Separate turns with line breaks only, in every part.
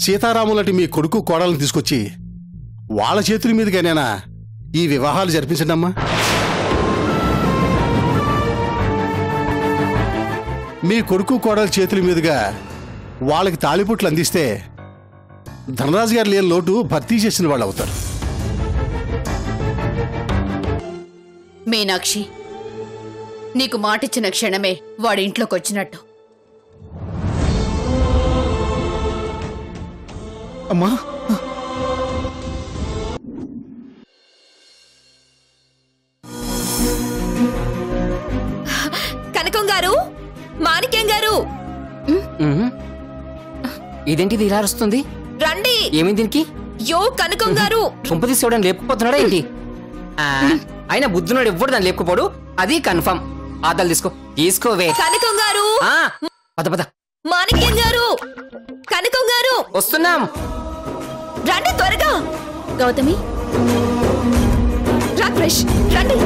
సీతారాములటి మీ కొడుకు కోడలను తీసుకొచ్చి వాళ్ళ చేతుల మీదుగానేనా ఈ వివాహాలు జరిపించండి అమ్మా. మీ కొడుకు కోడల చేతుల మీదుగా వాళ్ళకి తాళిపుట్లు అందిస్తే ధనరాజు గారు లేని లోటు భర్తీ చేసిన వాళ్ళు అవుతారు.
మీనాక్షి, నీకు మాటిచ్చిన క్షణమే వాడి ఇంట్లోకి వచ్చినట్టు.
అమ్మా,
కనకం గారు, మాణిక్యం గారు,
ఇదేంటిది ఇలా వస్తుంది?
రండి.
ఏమైంది దీనికి?
యో కనకం గారు,
కుంప తీసుకోవడం లేపుకుపోతున్నాడా ఏంటి? అయినా బుద్ధున్నాడు ఎవ్వడు దాన్ని లేపుకుపోడు, అది కన్ఫర్మ్. ఆదాలు తీసుకోవే.
కనకం గారు,
పద పద.
మాణిక్యం గారు, కనకం గారు,
వస్తున్నాం.
రండి త్వరగా.
గౌతమి,
రా క్రిష్, రండి.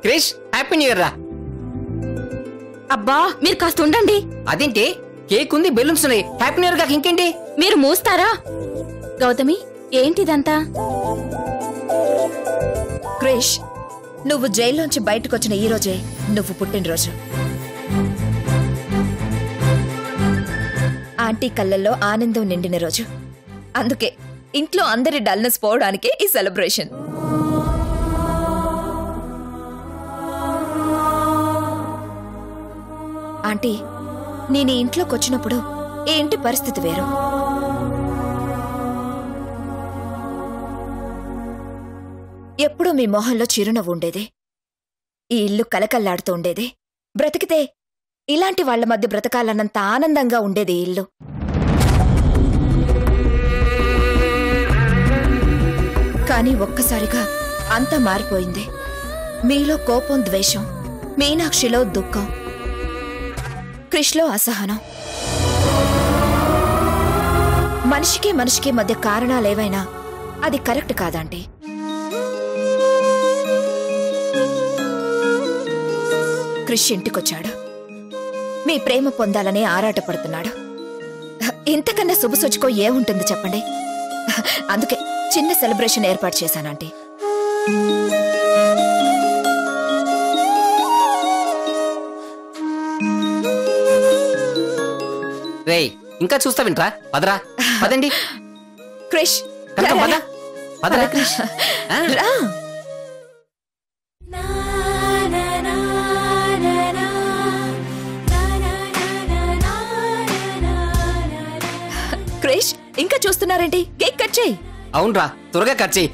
క్రిష్, హ్యాపీ న్యూ ఇయర్ రా.
అబ్బా మీరు కాస్త ఉండండి.
అదేంటి, కేక్ ఉంది, బెలూన్స్ ఉన్నాయి, హ్యాపీ న్యూ ఇయర్ కాక ఇంకేంటి?
మీరు మూస్తారా? గౌతమి, ఏంటిదంతా?
క్రిష్, నువ్వు జైల్లోంచి బయటకొచ్చిన ఈ రోజే నువ్వు పుట్టినరోజు. ఆంటీ కళ్ళల్లో ఆనందం నిండిన రోజు. అందుకే ఇంట్లో అందరి డల్నెస్ పోవడానికే ఈ సెలబ్రేషన్. ఆంటీ, నేను ఇంట్లోకి వచ్చినప్పుడు ఈ ఇంటి పరిస్థితి వేరు. ఎప్పుడూ మీ మొహంలో చిరునవ్వు ఉండేది. ఈ ఇల్లు కలకల్లాడుతూ ఉండేది. బ్రతికితే ఇలాంటి వాళ్ల మధ్య బ్రతకాలన్నంత ఆనందంగా ఉండేది ఈ ఇల్లు. కానీ ఒక్కసారిగా అంతా మారిపోయింది. మీలో కోపం, ద్వేషం, మీనాక్షిలో దుఃఖం, క్రిష్లో అసహనం. మనిషికి మనిషికి మధ్య కారణాలేవైనా అది కరెక్ట్ కాదండి. క్రిష్ ఇంటికొచ్చాడు, మీ ప్రేమ పొందాలని ఆరాటపడుతున్నాడు. ఇంతకన్నా శుభసూచకో ఏముంటుంది చెప్పండి? అందుకే చిన్న సెలబ్రేషన్ ఏర్పాటు చేశానంటీ.
రేయ్, ఇంకా చూస్తావింట్రా? పదరా, పదండి.
క్రిష్,
కనకం, పద పదరా. క్రిష్,
రా. క్రిష్, ఇంకా చూస్తున్నారేంటి? కేక్ కట్ చేయి.
అవునరా, త్వరగా కట్ చేయి.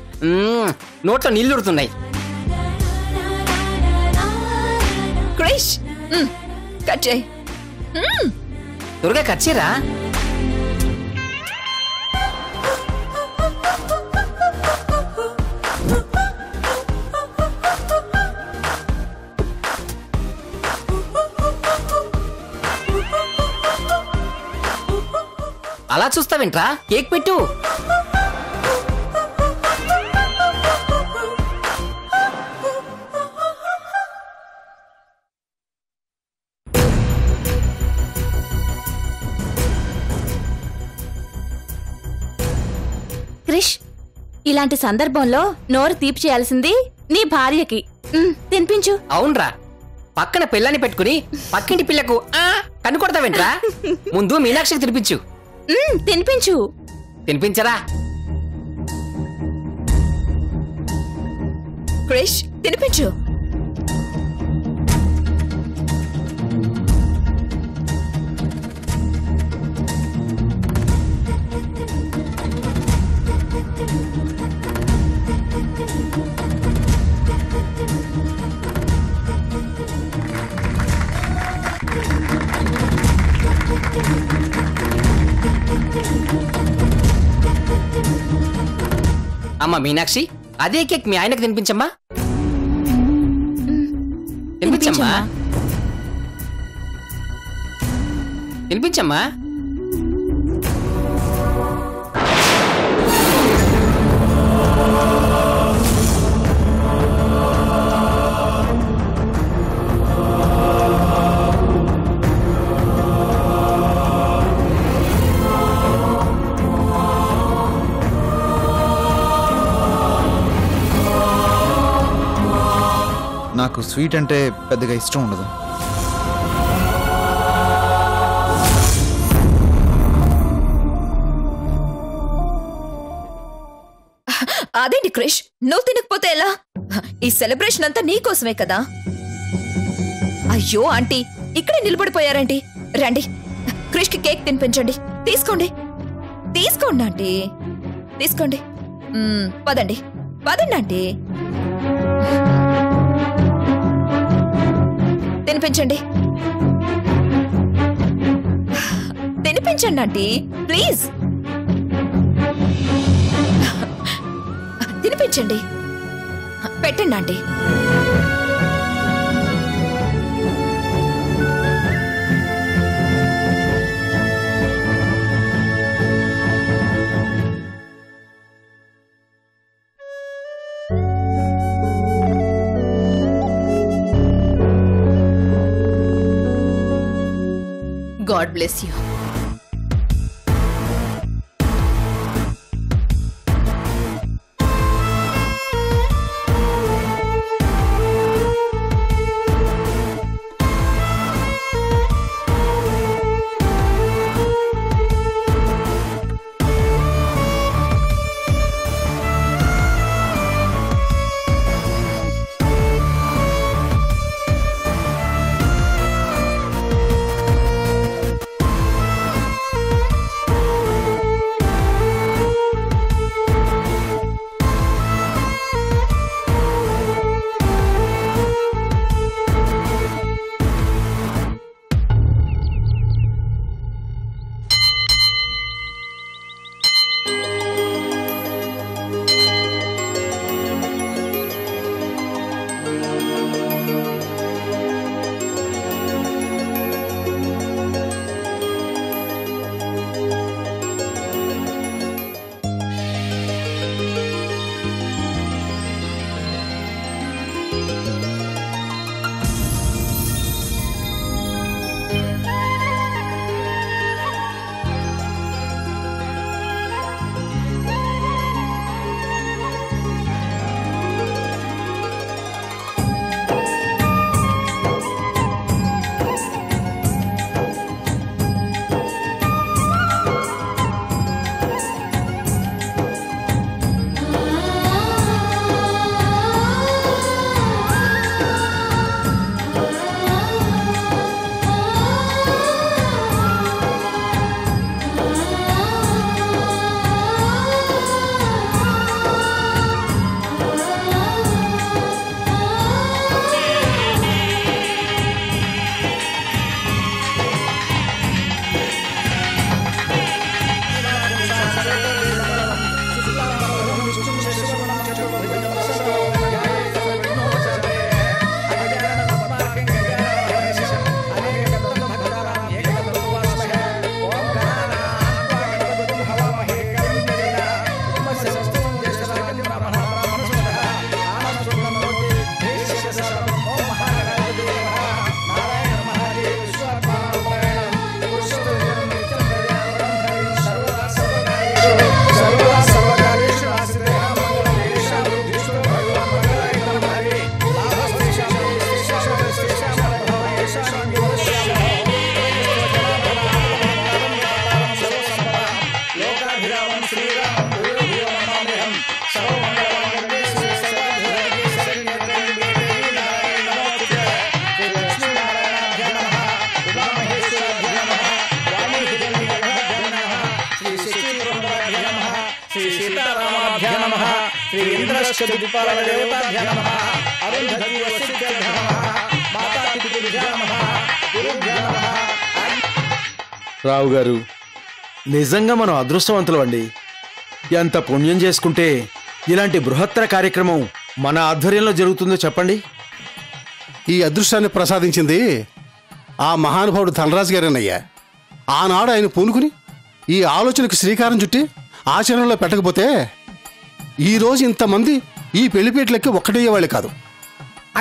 నోట్లో నీళ్లు ఉడుతున్నాయి.
క్రిష్, కట్ చేయి.
త్వరగా కట్ చేయరా. అలా చూస్తావేంట్రా? కేక్ పెట్టు.
క్రిష్, ఇలాంటి సందర్భంలో నోరు తీపి చేయాల్సింది నీ భార్యకి. తినిపించు.
అవునరా, పక్కన పిల్లని పెట్టుకుని పక్కింటి పిల్లకు కన్ను కొడతావేంట్రా? ముందు మీనాక్షికి తినిపించు.
తినిపించు.
తినిపించరా.
క్రిష్, తినిపించు.
అమ్మా మీనాక్షి, అదే కేక్ మీ ఆయనకు తినిపించమ్మా. తినిపించమ్మా, తినిపించమ్మా.
నాకు స్వీట్ అంటే పెద్దగా ఇష్టం ఉండదు.
అదేంటి క్రిష్, నువ్వు తినకపోతే ఎలా? ఈ సెలబ్రేషన్ అంతా నీకోసమే కదా. అయ్యో ఆంటీ, ఇక్కడే నిలబడిపోయారంటీ. రండి, క్రిష్ కి కేక్ తినిపించండి. తీసుకోండి తీసుకోండి ఆంటీ, తీసుకోండి. పదండి పదండి ఆంటీ, తినిపించండి తినిపించండి ఆంటీ, ప్లీజ్ తినిపించండి. పెట్టండి ఆంటీ.
God bless you.
రావు గారు, నిజంగా మనం అదృష్టవంతులు అండి. ఎంత పుణ్యం చేసుకుంటే ఇలాంటి బృహత్తర కార్యక్రమం మన ఆధ్వర్యంలో జరుగుతుందో చెప్పండి.
ఈ అదృష్టాన్ని ప్రసాదించింది ఆ మహానుభావుడు ధనరాజు గారేనయ్యా. ఆనాడు ఆయన పూనుకుని ఈ ఆలోచనకు శ్రీకారం చుట్టి ఆచరణలో పెట్టకపోతే ఈరోజు ఇంతమంది ఈ పెళ్లిపేటలకి ఒక్కటయ్యేవాళ్ళు కాదు.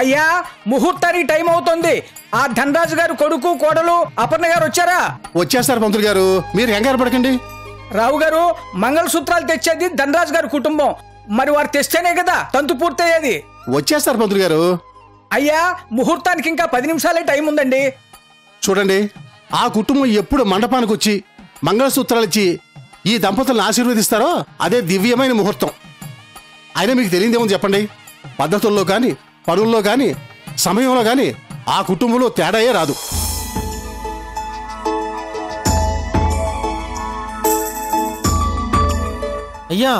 అయ్యా, ముహూర్తానికి టైం అవుతుంది. ఆ ధనరాజు గారు కొడుకు కోడలు అపర్ణ గారు వచ్చారా?
వచ్చేస్తారు పంతులు గారు, మీరు కంగారు పడకండి.
రావు గారు, మంగళసూత్రాలు తెచ్చేది ధనరాజు గారి కుటుంబం. మరి వారు తెస్తేనే కదా తంతు పూర్తయ్యేది.
వచ్చేస్తారు పంతులు గారు.
అయ్యా, ముహూర్తానికి ఇంకా 10 నిమిషాలే టైం ఉందండి.
చూడండి, ఆ కుటుంబం ఎప్పుడు మండపానికి వచ్చి మంగళసూత్రాలు ఇచ్చి ఈ దంపతులను ఆశీర్వదిస్తారో అదే దివ్యమైన ముహూర్తం. అయినా మీకు తెలియదేమో చెప్పండి, పద్ధతుల్లో కానీ పనుల్లో కానీ సమయంలో కానీ ఆ కుటుంబంలో తేడాయే రాదు.
అయ్యా,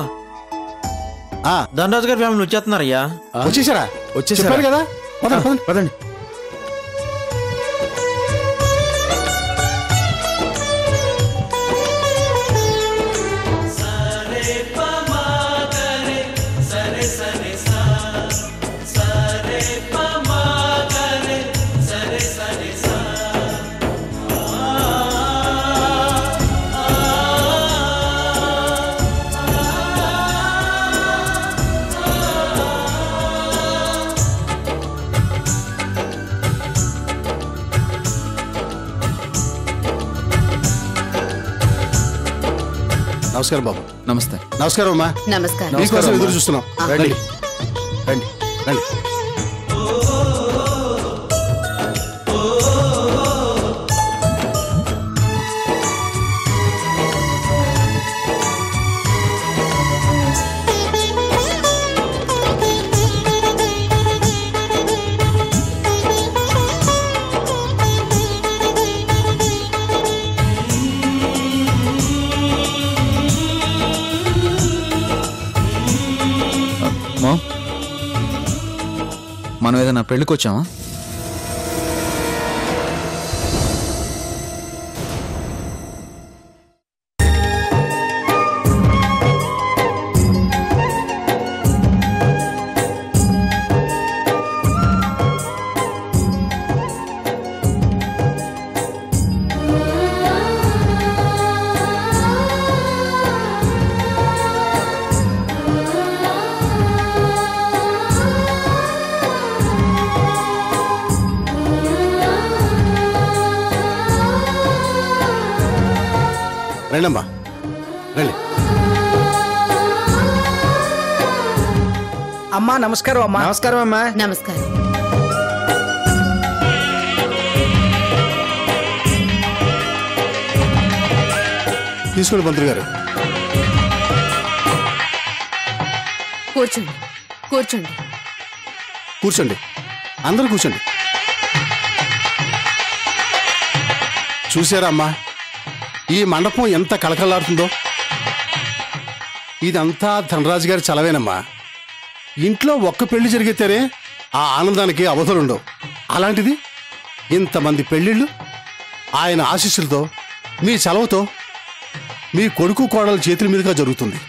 ఆ
ధనరాజు గారి ఫ్యామిలీ వచ్చేస్తున్నారయ్యా.
వచ్చేసారా?
వచ్చేసారా?
చెప్పాను కదా, పదండి, పదండి.
పదండి.
నమస్కారం బాబు.
నమస్తే.
నమస్కారం అమ్మా.
నమస్కారం.
మీకోసం ఎదురు చూస్తున్నాం.
రండి
రండి రండి.
మనం ఏదైనా పెళ్ళికి వచ్చామా? రండమ్మా, రండి.
అమ్మా నమస్కారం. అమ్మా
నమస్కారం అమ్మా.
నమస్కారం.
తీసుకోండి పంతులు గారు.
కూర్చోండి, కూర్చోండి.
కూర్చోండి, అందరూ కూర్చోండి. చూసారా అమ్మా, ఈ మండపం ఎంత కళకళలాడుతుందో. ఇదంతా ధనరాజు గారి చలవేనమ్మా. ఇంట్లో ఒక్క పెళ్లి జరిగితేనే ఆ ఆనందానికి అవధులుండవు. అలాంటిది ఇంతమంది పెళ్ళిళ్ళు ఆయన ఆశీస్సులతో, మీ చలవతో, మీ కొడుకు కోడల చేతుల మీదుగా జరుగుతుంది.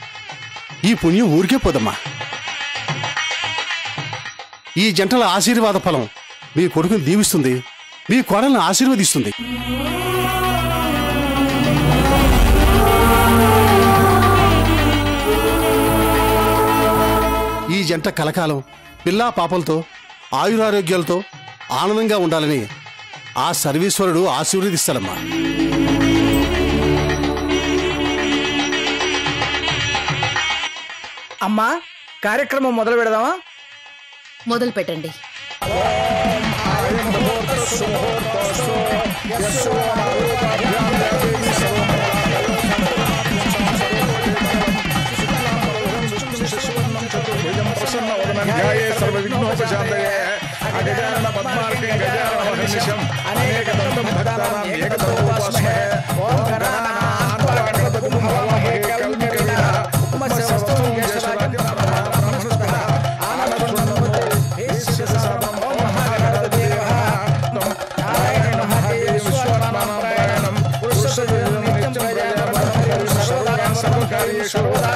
ఈ పుణ్యం ఊరికే పోదమ్మా. ఈ జంటల ఆశీర్వాద ఫలం మీ కొడుకుని దీవిస్తుంది, మీ కోడలను ఆశీర్వదిస్తుంది. ఈ జంట కలకాలం పిల్లా పాపలతో ఆయురారోగ్యాలతో ఆనందంగా ఉండాలని ఆ సర్వేశ్వరుడు ఆశీర్వదిస్తాడమ్మా.
అమ్మా, కార్యక్రమం మొదలు పెడదామా?
మొదలు పెట్టండి.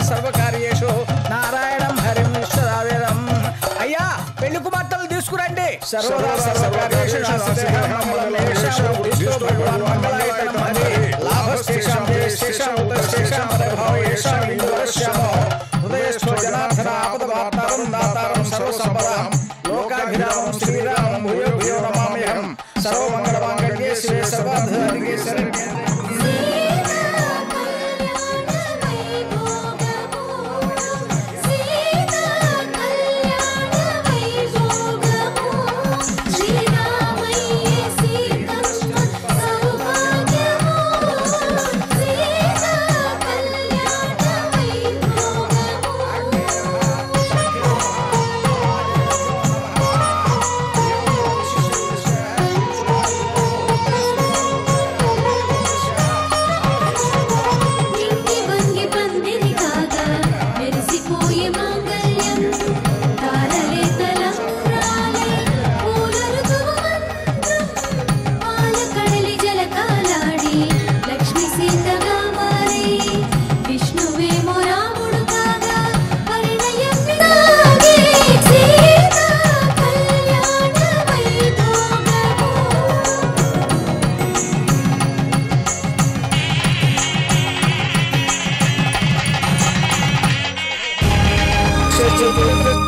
సర్వకార్యేషు నారాయణం హరి సర్వదా సర్వకార్యేషు నాస్తిహరణం మంగళేషాం ఉద్దిష్టో భగవాన్ మంగళాయతనం హరే లాభస్తేషాం జయస్తేషాం ఉత్తస్తేషాం పరభావేషాం ఇంద్రశ్యామో హృదయస్థో జనార్దన ఆపదవార్తారం దాతారం సర్వసంపదాం లోకాభిరామం శ్రీరామం భూయో భూయో నమామ్యహం సర్వమంగళమాంగళ్యే శివే సర్వార్థసాధికే శరణ్యే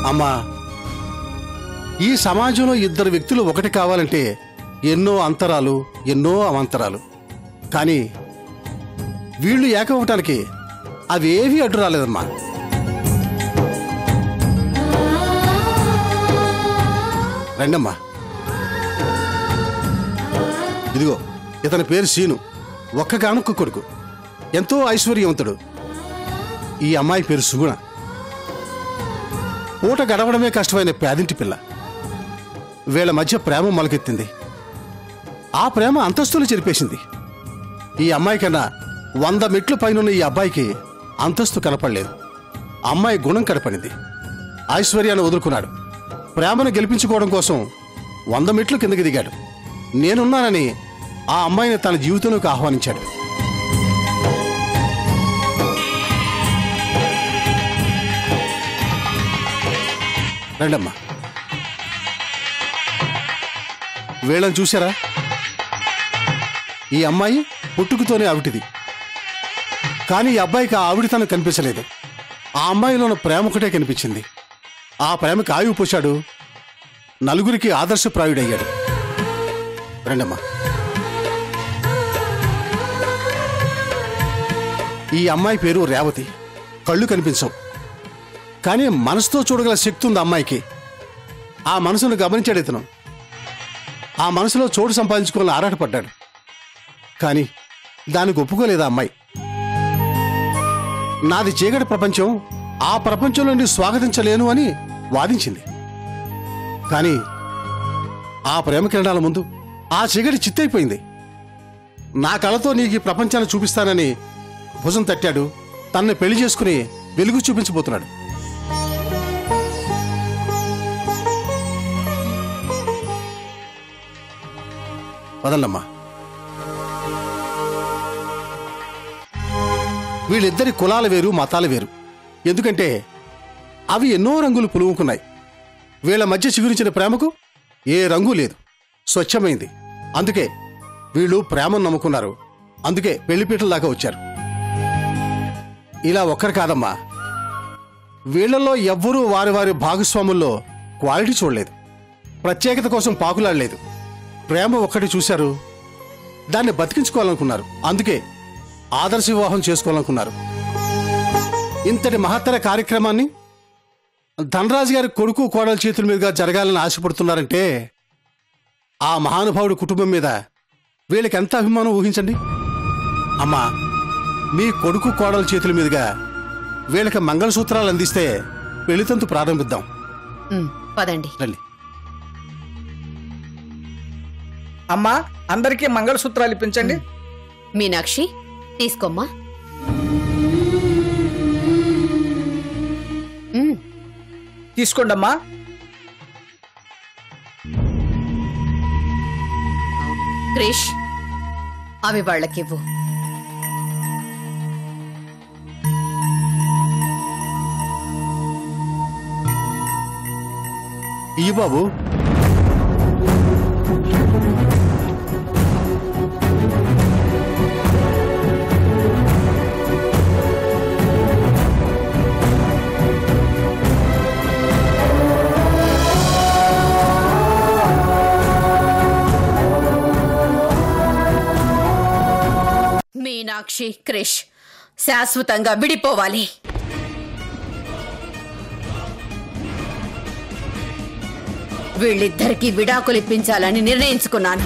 అమ్మా, ఈ సమాజంలో ఇద్దరు వ్యక్తులు ఒకటి కావాలంటే ఎన్నో అంతరాలు, ఎన్నో అవాంతరాలు. కానీ వీళ్ళు ఏకవటానికి అవేవీ అడ్డు రాలేదమ్మా. రండమ్మా. ఇదిగో ఇతని పేరు సీను, ఒక్కగానొక్క కొడుకు, ఎంతో ఐశ్వర్యవంతుడు. ఈ అమ్మాయి పేరు సుగుణ, పూట గడవడమే కష్టమైన పేదింటి పిల్ల. వీళ్ళ మధ్య ప్రేమ మొలకెత్తింది. ఆ ప్రేమ అంతస్తులు చెరిపేసింది. ఈ అమ్మాయి కన్నా 100 మెట్లు పైనున్న ఈ అబ్బాయికి అంతస్తు కనపడలేదు. అమ్మాయి గుణం కనపడింది. ఐశ్వర్యాన్ని వదులుకున్నాడు. ప్రేమను గెలిపించుకోవడం కోసం 100 మెట్లు కిందకి దిగాడు. నేనున్నానని ఆ అమ్మాయిని తన జీవితంలోకి ఆహ్వానించాడు. రండమ్మా. వీళ్ళని చూశారా? ఈ అమ్మాయి పుట్టుకతోనే ఆవిటిది. కానీ ఈ అబ్బాయికి ఆ ఆవిడితనం కనిపించలేదు. ఆ అమ్మాయిలో ఉన్న ప్రేమ ఒకటే కనిపించింది. ఆ ప్రేమకి ఆయువు పోశాడు. నలుగురికి ఆదర్శప్రాయుడయ్యాడు. రండమ్మా. ఈ అమ్మాయి పేరు రేవతి. కళ్ళు కనిపించవు, కానీ మనసుతో చూడగల శక్తి ఉంది అమ్మాయికి. ఆ మనసును గమనించాడు ఇతను. ఆ మనసులో చోటు సంపాదించుకోవాలని ఆరాటపడ్డాడు. కానీ దానికి ఒప్పుకోలేదు ఆ అమ్మాయి. నాది చీకటి ప్రపంచం, ఆ ప్రపంచంలో నుండి స్వాగతించలేను అని వాదించింది. కానీ ఆ ప్రేమ కిరణాల ముందు ఆ చీకటి చిత్తైపోయింది. నా కళతో నీకు ఈ ప్రపంచాన్ని చూపిస్తానని భుజం తట్టాడు. తనని పెళ్లి చేసుకుని వెలుగు చూపించబోతున్నాడు. వదలమ్మా. వీళ్ళిద్దరి కులాలు వేరు, మతాలు వేరు. ఎందుకంటే అవి ఎన్నో రంగులు పులుముకున్నాయి. వీళ్ళ మధ్య చిగురించిన ప్రేమకు ఏ రంగు లేదు, స్వచ్ఛమైంది. అందుకే వీళ్ళు ప్రేమను నమ్ముకున్నారు. అందుకే పెళ్లిపీటల దాకా వచ్చారు. ఇలా ఒక్కరు కాదమ్మా, వీళ్లలో ఎవ్వరూ వారి వారి భాగస్వాముల్లో క్వాలిటీ చూడలేదు. ప్రత్యేకత కోసం పాకులాడలేదు. ప్రేమ ఒక్కటి చూశారు, దాన్ని బతికించుకోవాలనుకున్నారు. అందుకే ఆదర్శ వివాహం చేసుకోవాలనుకున్నారు. ఇంతటి మహత్తర కార్యక్రమాన్ని ధనరాజు గారి కొడుకు కోడల చేతుల మీదుగా జరగాలని ఆశపడుతున్నారంటే ఆ మహానుభావుడి కుటుంబం మీద వీళ్ళకి ఎంత అభిమానం ఊహించండి. అమ్మా, మీ కొడుకు కోడల చేతుల మీదుగా వీళ్ళకి మంగళసూత్రాలు అందిస్తే పెళ్లితంతు ప్రారంభిద్దాం.
పదండి.
రండి.
అమ్మా, అందరికీ మంగళసూత్రాలు ఇప్పించండి.
మీనాక్షి, తీసుకోమ్మా.
తీసుకోండమ్మా.
క్రిష్, అవి వాళ్ళకివ్వు.
ఈ బాబు
మీనాక్షి క్రిష్ శాశ్వతంగా విడిపోవాలి. వీళ్ళిద్దరికీ విడాకులిప్పించాలని నిర్ణయించుకున్నాను.